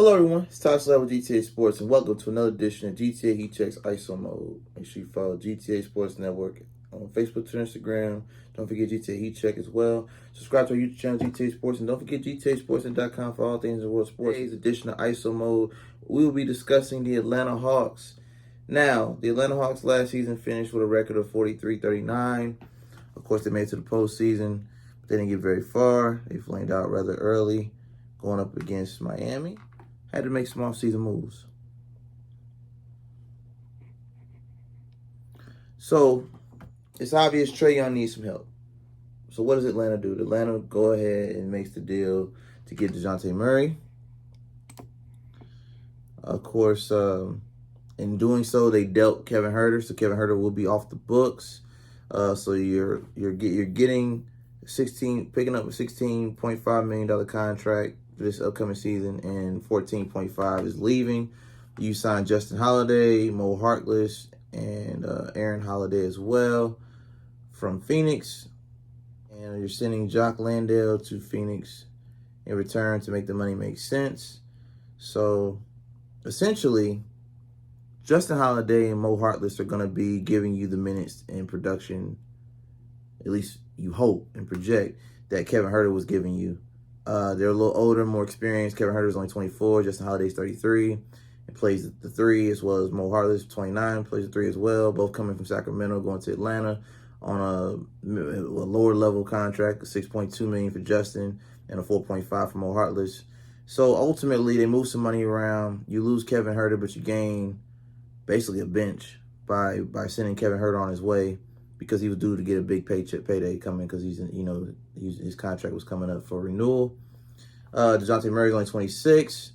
Hello everyone, it's Todd Slatter with GTA Sports and welcome to another edition of GTA Heat Checks ISO Mode. Make sure you follow GTA Sports Network on Facebook, Twitter, Instagram. Don't forget GTA Heat Check as well. Subscribe to our YouTube channel, GTA Sports, and don't forget GTASports.com for all things in world sports. Today's edition of ISO Mode, we will be discussing the Atlanta Hawks. Now, the Atlanta Hawks last season finished with a record of 43-39. Of course, they made it to the postseason, but they didn't get very far. They flamed out rather early, going up against Miami. Had to make some off-season moves. So, it's obvious Trae Young needs some help. So what does Atlanta do? Atlanta go ahead and makes the deal to get Dejounte Murray. Of course, in doing so, they dealt Kevin Huerter. So Kevin Huerter will be off the books. So you're getting picking up a $16.5 million contract for this upcoming season, and 14.5 is leaving. You signed Justin Holiday, Mo Harkless, and Aaron Holiday as well from Phoenix. And you're sending Jock Landale to Phoenix in return to make the money make sense. So essentially, Justin Holiday and Mo Harkless are going to be giving you the minutes in production, at least you hope and project, that Kevin Huerter was giving you. They're a little older, more experienced. Kevin Huerter is only 24. Justin Holiday's 33 and plays the three, as well as Mo Harkless, 29, plays the three as well. Both coming from Sacramento, going to Atlanta on a lower level contract, a $6.2 million for Justin and a $4.5 for Mo Harkless. So ultimately, they move some money around. You lose Kevin Huerter, but you gain basically a bench by sending Kevin Huerter on his way, because he was due to get a big payday coming, because his contract was coming up for renewal. Dejounte Murray's only 26.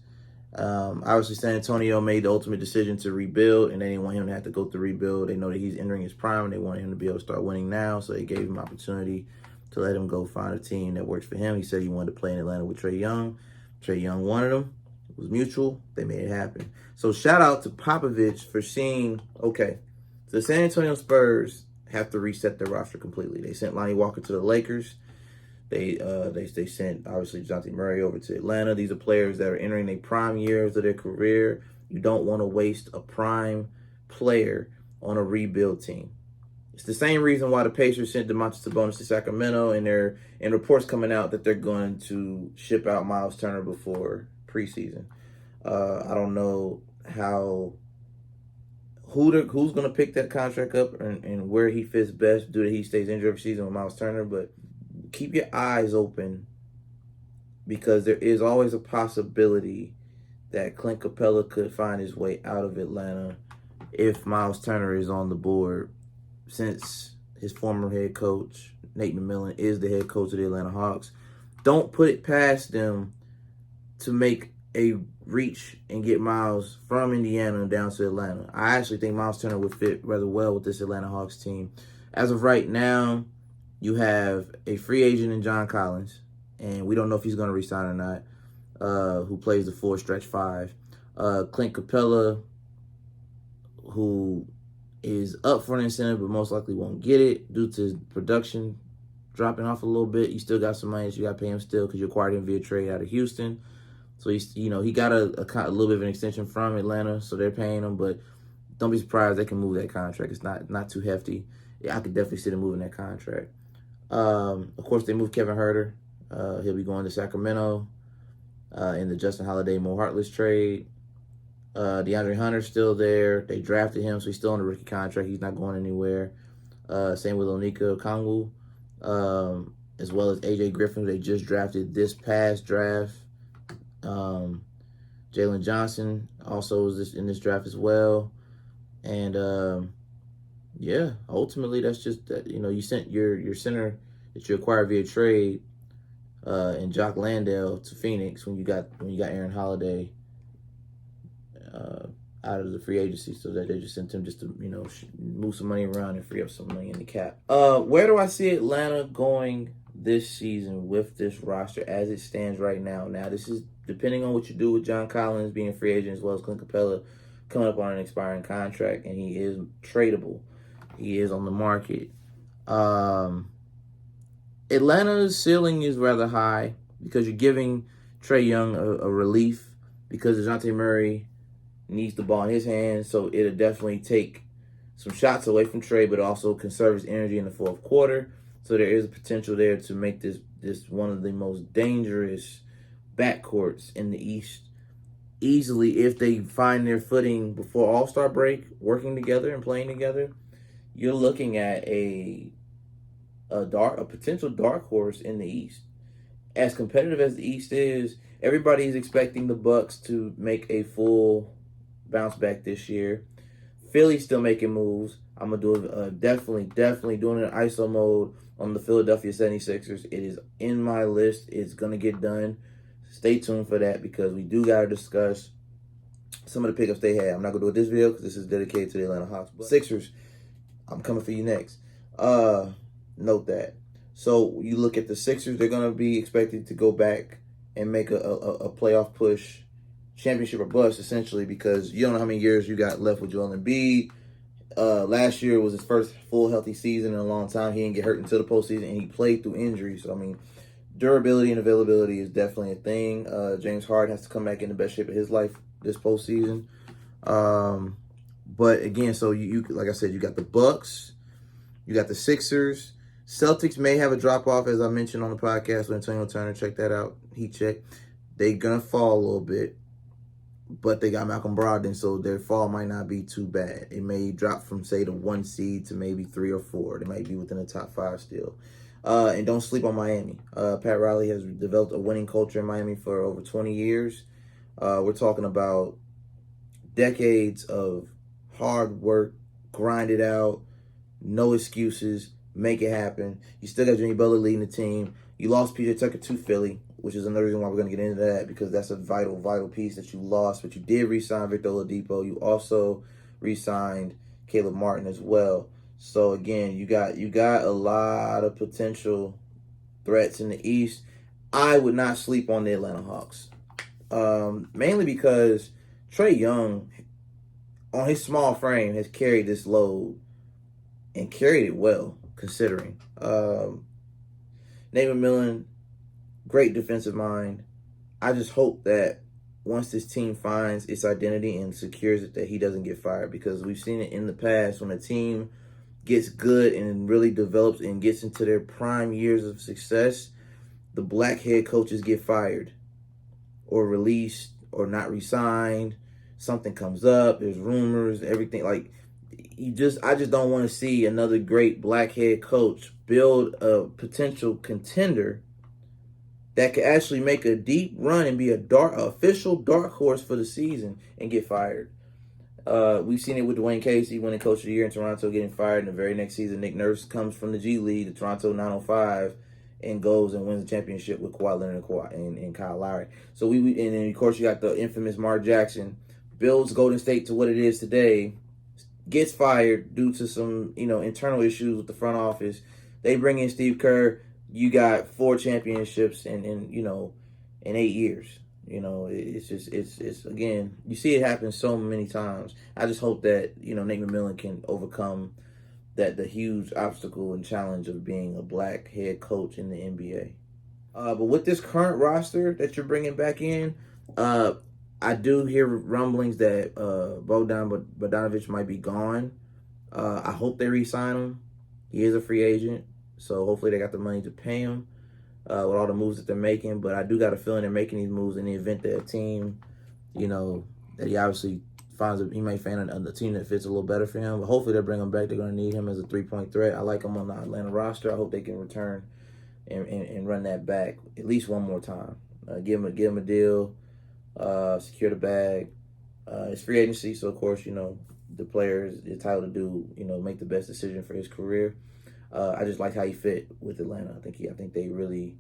Obviously, San Antonio made the ultimate decision to rebuild, and they didn't want him to have to go through rebuild. They know that he's entering his prime, and they wanted him to be able to start winning now, so they gave him opportunity to let him go find a team that works for him. He said he wanted to play in Atlanta with Trae Young. Trae Young wanted him. It was mutual. They made it happen. So shout out to Popovich for seeing, okay, the San Antonio Spurs have to reset their roster completely. They sent Lonnie Walker to the Lakers. They sent, obviously, Dejounte Murray over to Atlanta. These are players that are entering their prime years of their career. You don't want to waste a prime player on a rebuild team. It's the same reason why the Pacers sent Domantas Sabonis to Sacramento, and reports coming out that they're going to ship out Myles Turner before preseason. I don't know who's going to pick that contract up and where he fits best due to he stays injured every season with Myles Turner, but keep your eyes open, because there is always a possibility that Clint Capella could find his way out of Atlanta if Myles Turner is on the board, since his former head coach, Nate McMillan, is the head coach of the Atlanta Hawks. Don't put it past them to make a reach and get Myles from Indiana down to Atlanta. I actually think Myles Turner would fit rather well with this Atlanta Hawks team. As of right now, you have a free agent in John Collins, and we don't know if he's going to resign or not, who plays the 4 stretch 5. Clint Capella, who is up for an incentive but most likely won't get it due to his production dropping off a little bit. You still got some money, so you got to pay him still, because you acquired him via trade out of Houston. So he got a little bit of an extension from Atlanta, so they're paying him. But don't be surprised, they can move that contract. It's not too hefty. Yeah, I could definitely see them moving that contract. Of course, they moved Kevin Huerter. He'll be going to Sacramento in the Justin Holiday, Mo Harkless trade. DeAndre Hunter's still there. They drafted him, so he's still on the rookie contract. He's not going anywhere. Same with Onyeka Okongwu, as well as AJ Griffin, who they just drafted this past draft. Jalen Johnson also is in this draft as well. And yeah, ultimately that's just that. You sent your center that you acquired via trade and Jock Landale to Phoenix when you got Aaron Holiday out of the free agency, so that they just sent him just to move some money around and free up some money in the cap. Where do I see Atlanta going this season with this roster as it stands right now? Now, this is depending on what you do with John Collins being a free agent, as well as Clint Capella coming up on an expiring contract, and he is tradable. He is on the market. Atlanta's ceiling is rather high because you're giving Trae Young a relief because Dejounte Murray needs the ball in his hands, so it'll definitely take some shots away from Trae, but also conserve his energy in the fourth quarter. So there is a potential there to make this one of the most dangerous backcourts in the East easily if they find their footing before All-Star break, working together and playing together. You're looking at a potential dark horse in the East. As competitive as the East is, everybody's expecting the Bucks to make a full bounce back this year. Philly's still making moves. I'm going to do definitely doing an ISO mode on the Philadelphia 76ers. It is in my list. It's going to get done. Stay tuned for that because we do got to discuss some of the pickups they had. I'm not going to do it this video because this is dedicated to the Atlanta Hawks. But Sixers, I'm coming for you next. Note that. So you look at the Sixers, they're going to be expected to go back and make a playoff push, championship or bust, essentially, because you don't know how many years you got left with Joel Embiid. Last year was his first full healthy season in a long time. He didn't get hurt until the postseason, and he played through injuries. So, I mean, durability and availability is definitely a thing. James Harden has to come back in the best shape of his life this postseason. But, again, so you like I said, you got the Bucks, you got the Sixers. Celtics may have a drop-off, as I mentioned on the podcast with Antonio Turner. Check that out. Heat check. They're going to fall a little bit, but they got Malcolm Brogdon, so their fall might not be too bad. It may drop from, say, the 1 seed to maybe 3 or 4. They might be within the top 5 still. And don't sleep on Miami. Pat Riley has developed a winning culture in Miami for over 20 years. We're talking about decades of hard work, grind it out, no excuses, make it happen. You still got Jimmy Butler leading the team. You lost PJ Tucker to Philly, which is another reason why we're going to get into that, because that's a vital piece that you lost. But you did re-sign Victor Oladipo. You also re-signed Caleb Martin as well. So again, you got a lot of potential threats in the East. I would not sleep on the Atlanta Hawks, mainly because Trae Young, on his small frame, has carried this load and carried it well, considering. Nate McMillan, great defensive mind. I just hope that once this team finds its identity and secures it, that he doesn't get fired, because we've seen it in the past when a team gets good and really develops and gets into their prime years of success, the black head coaches get fired or released or not re-signed. Something comes up, there's rumors, everything. Like, I just don't want to see another great black head coach build a potential contender that could actually make a deep run and be official dark horse for the season and get fired. We've seen it with Dwayne Casey winning Coach of the Year in Toronto, getting fired, and the very next season, Nick Nurse comes from the G League, the Toronto 905, and goes and wins the championship with Kawhi Leonard and Kyle Lowry. So and then of course you got the infamous Mark Jackson, builds Golden State to what it is today, gets fired due to some internal issues with the front office. They bring in Steve Kerr. You got 4 championships in 8 years. It's again, you see it happen so many times. I just hope that Nate McMillan can overcome the huge obstacle and challenge of being a black head coach in the NBA. But with this current roster that you're bringing back in, I do hear rumblings that Bogdan Bogdanovic might be gone. I hope they re-sign him. He is a free agent, so hopefully they got the money to pay him with all the moves that they're making. But I do got a feeling they're making these moves in the event that a team, that he obviously he may find a team that fits a little better for him. But hopefully they'll bring him back. They're going to need him as a 3-point threat. I like him on the Atlanta roster. I hope they can return and run that back at least one more time. Give him a deal. Secure the bag. It's free agency, so of course, the player is entitled to do, make the best decision for his career. I just like how he fit with Atlanta. I think they really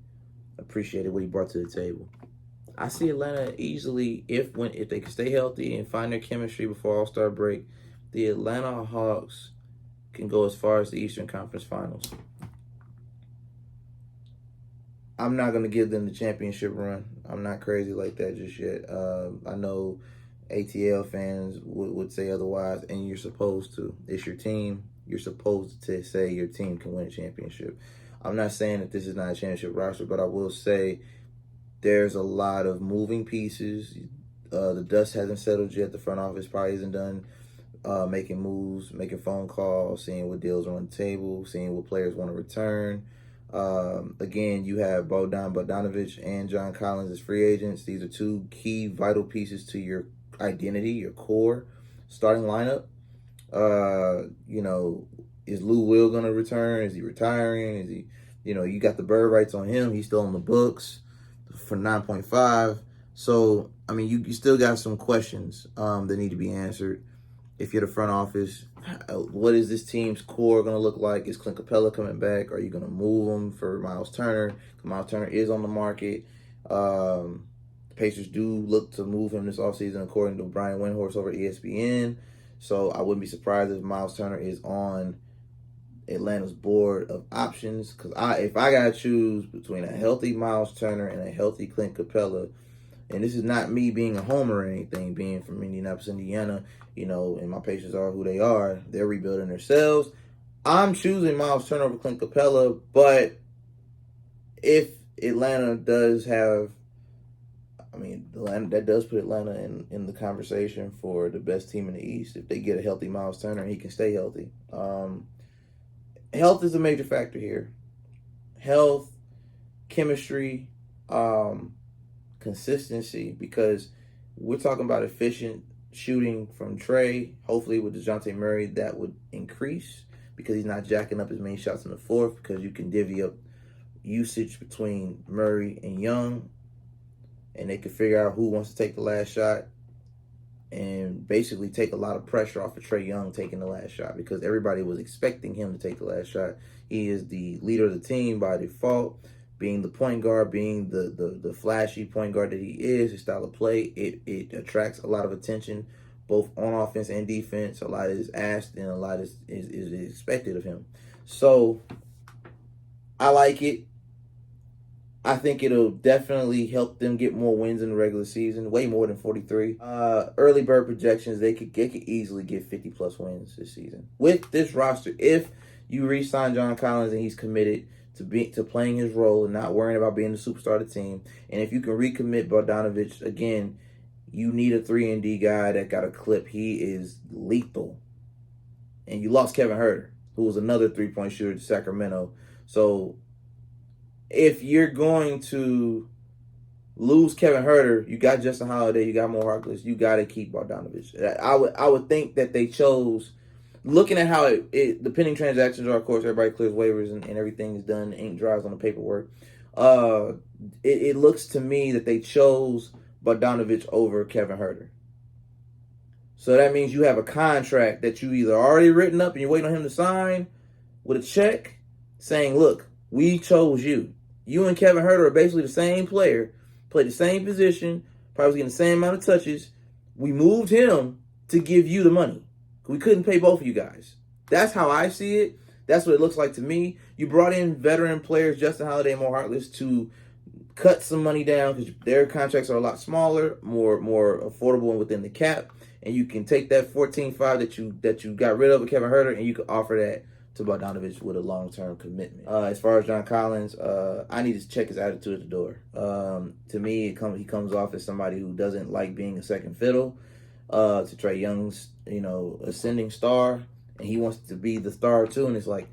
appreciated what he brought to the table. I see Atlanta easily, if they can stay healthy and find their chemistry before All-Star break, the Atlanta Hawks can go as far as the Eastern Conference Finals. I'm not going to give them the championship run. I'm not crazy like that just yet. I know ATL fans would say otherwise, and you're supposed to. It's your team. You're supposed to say your team can win a championship. I'm not saying that this is not a championship roster, but I will say there's a lot of moving pieces. The dust hasn't settled yet. The front office probably isn't done making moves, making phone calls, seeing what deals are on the table, seeing what players want to return. Again, you have Bogdanovich and John Collins as free agents. These are two key vital pieces to your identity, your core starting lineup. Is Lou Will going to return? Is he retiring? Is he, you got the bird rights on him. He's still on the books for 9.5. So, I mean, you still got some questions that need to be answered. If you're the front office, what is this team's core going to look like? Is Clint Capella coming back? Are you going to move him for Myles Turner? Myles Turner is on the market. The Pacers do look to move him this offseason, according to Brian Windhorst over ESPN. So I wouldn't be surprised if Myles Turner is on Atlanta's board of options. Because if I got to choose between a healthy Myles Turner and a healthy Clint Capella, and this is not me being a homer or anything, being from Indianapolis, Indiana, and my Pacers are who they are. They're rebuilding themselves. I'm choosing Myles Turner over Clint Capella, but if Atlanta does have, that does put Atlanta in the conversation for the best team in the East. If they get a healthy Myles Turner and he can stay healthy. Health is a major factor here. Health, chemistry, consistency, because we're talking about efficient shooting from Trae. Hopefully with Dejounte Murray that would increase because he's not jacking up as many shots in the fourth, because you can divvy up usage between Murray and Young, and they can figure out who wants to take the last shot and basically take a lot of pressure off of Trae Young taking the last shot, because everybody was expecting him to take the last shot. He is the leader of the team by default, being the point guard, being the flashy point guard that he is. His style of play, it attracts a lot of attention, both on offense and defense. A lot is asked and a lot is expected of him. So I like it. I think it'll definitely help them get more wins in the regular season, way more than 43. Early bird projections, they could easily get 50-plus wins this season. With this roster, if you re-sign John Collins and he's committed to playing his role and not worrying about being the superstar of the team, and if you can recommit Bogdanovich, again, you need a 3-and-D guy that got a clip. He is lethal. And you lost Kevin Huerter, who was another three-point shooter to Sacramento. So if you're going to lose Kevin Huerter, you got Justin Holiday, you got Mo Harkless, you got to keep Bogdanovich. I would think that they chose, looking at how the pending transactions are, of course, everybody clears waivers and everything is done, ink dries on the paperwork. It looks to me that they chose Bogdanovich over Kevin Huerter. So that means you have a contract that you either already written up and you're waiting on him to sign with a check saying, look, we chose you. You and Kevin Huerter are basically the same player, play the same position, probably getting the same amount of touches. We moved him to give you the money. We couldn't pay both of you guys. That's how I see it. That's what it looks like to me. You brought in veteran players, Justin Holiday and Mo Harkless, to cut some money down because their contracts are a lot smaller, more affordable and within the cap. And you can take that 14.5 that you got rid of with Kevin Huerter, and you can offer that to Bogdanovich with a long-term commitment. As far as John Collins, I need to check his attitude at the door. To me, he comes off as somebody who doesn't like being a second fiddle to Trae Young's, ascending star, and he wants to be the star too. And it's like,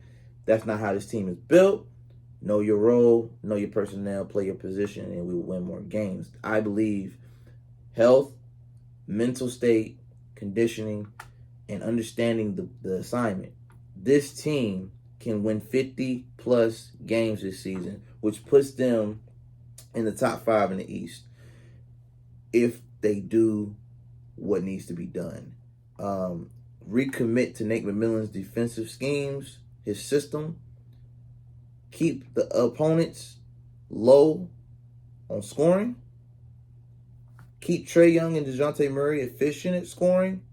that's not how this team is built. Know your role, know your personnel, play your position, and we will win more games. I believe health, mental state, conditioning, and understanding the assignment. This team can win 50-plus games this season, which puts them in the top 5 in the East if they do what needs to be done. Recommit to Nate McMillan's defensive schemes, his system. Keep the opponents low on scoring. Keep Trae Young and Dejounte Murray efficient at scoring.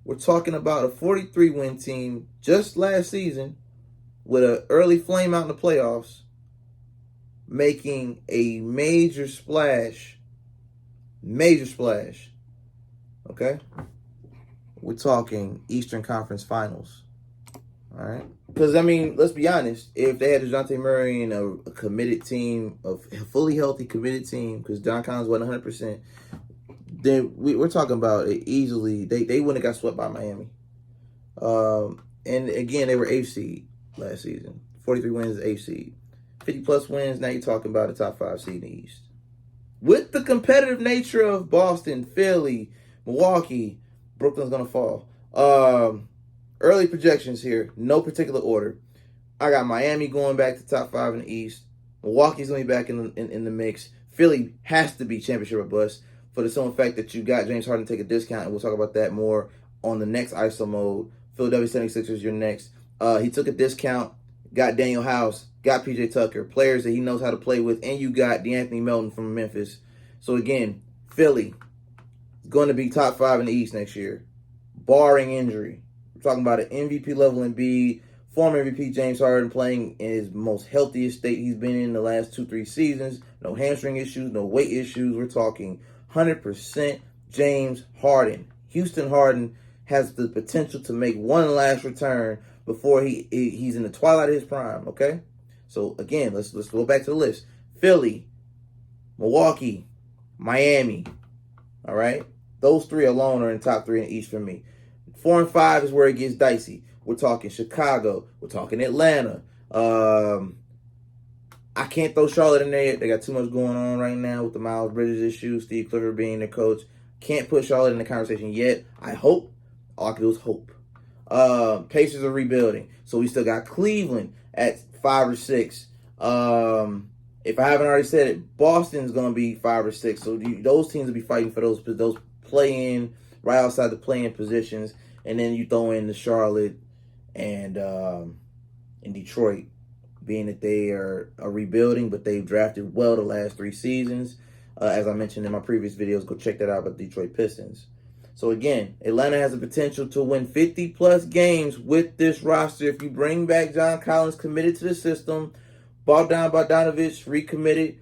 We're talking about a 43-win team just last season with an early flame out in the playoffs, making a major splash. Okay? We're talking Eastern Conference Finals. All right? Because, let's be honest. If they had Dejounte Murray and a committed team, a fully healthy committed team, because John Collins wasn't 100%, then we're talking about it easily. They wouldn't have got swept by Miami. And again, they were 8th seed last season. 43 wins, 8th seed. 50-plus wins, now you're talking about a top 5 seed in the East. With the competitive nature of Boston, Philly, Milwaukee, Brooklyn's going to fall. Early projections here, no particular order. I got Miami going back to top 5 in the East. Milwaukee's going to be back in the mix. Philly has to be championship or bust for the simple fact that you got James Harden take a discount, and we'll talk about that more on the next ISO mode. Philadelphia 76ers, you're next. He took a discount, got Daniel House, got PJ Tucker, players that he knows how to play with, and you got DeAnthony Melton from Memphis. So again, Philly is going to be top 5 in the East next year, barring injury. We're talking about an MVP level Embiid, former MVP James Harden playing in his most healthiest state he's been in the last 2-3 seasons. No hamstring issues, no weight issues. We're talking 100% James Harden. Houston Harden has the potential to make one last return before he's in the twilight of his prime, okay? So, again, let's go back to the list. Philly, Milwaukee, Miami, all right? Those 3 alone are in the top 3 in the East for me. 4 and 5 is where it gets dicey. We're talking Chicago. We're talking Atlanta. I can't throw Charlotte in there yet. They got too much going on right now with the Miles Bridges issue, Steve Clifford being their coach. Can't put Charlotte in the conversation yet. I hope. All I can do is hope. Pacers are rebuilding. So we still got Cleveland at 5 or 6. If I haven't already said it, Boston's going to be 5 or 6. So those teams will be fighting for those play-in, right outside the play-in positions. And then you throw in the Charlotte and in Detroit, being that they are rebuilding, but they've drafted well the last 3 seasons. As I mentioned in my previous videos, go check that out about the Detroit Pistons. So again, Atlanta has the potential to win 50-plus games with this roster. If you bring back John Collins, committed to the system, Bogdanovich, recommitted,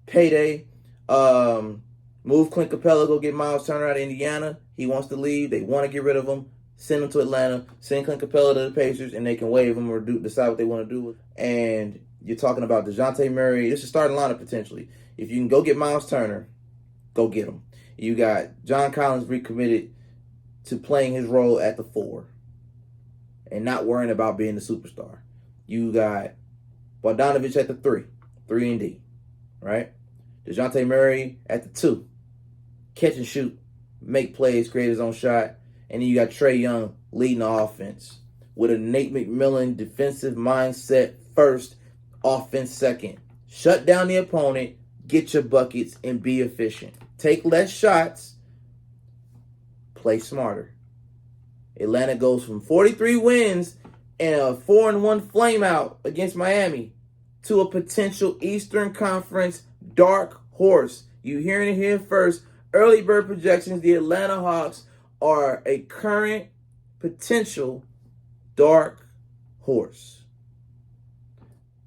payday, move Clint Capella, go get Myles Turner out of Indiana. He wants to leave. They want to get rid of him. Send him to Atlanta. Send Clint Capella to the Pacers, and they can waive him or decide what they want to do. And you're talking about Dejounte Murray. This is starting lineup potentially. If you can go get Myles Turner, go get him. You got John Collins recommitted to playing his role at the 4 and not worrying about being the superstar. You got Bogdanovich at the 3 and D, right? Dejounte Murray at the 2, catch and shoot, make plays, create his own shot. And then you got Trae Young leading the offense with a Nate McMillan defensive mindset first, offense second. Shut down the opponent, get your buckets, and be efficient. Take less shots, play smarter. Atlanta goes from 43 wins and a 4-1 flameout against Miami to a potential Eastern Conference dark horse. You hearing it here first. Early bird projections, the Atlanta Hawks are a current potential dark horse.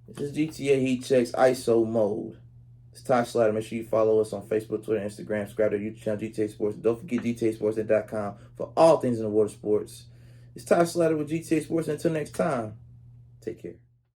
This is GTA Heat Checks ISO mode. It's Ty Slatter. Make sure you follow us on Facebook, Twitter, Instagram. Subscribe to our YouTube channel, GTA Sports. Don't forget GTASports.com for all things in the water sports. It's Ty Slatter with GTA Sports. Until next time, take care.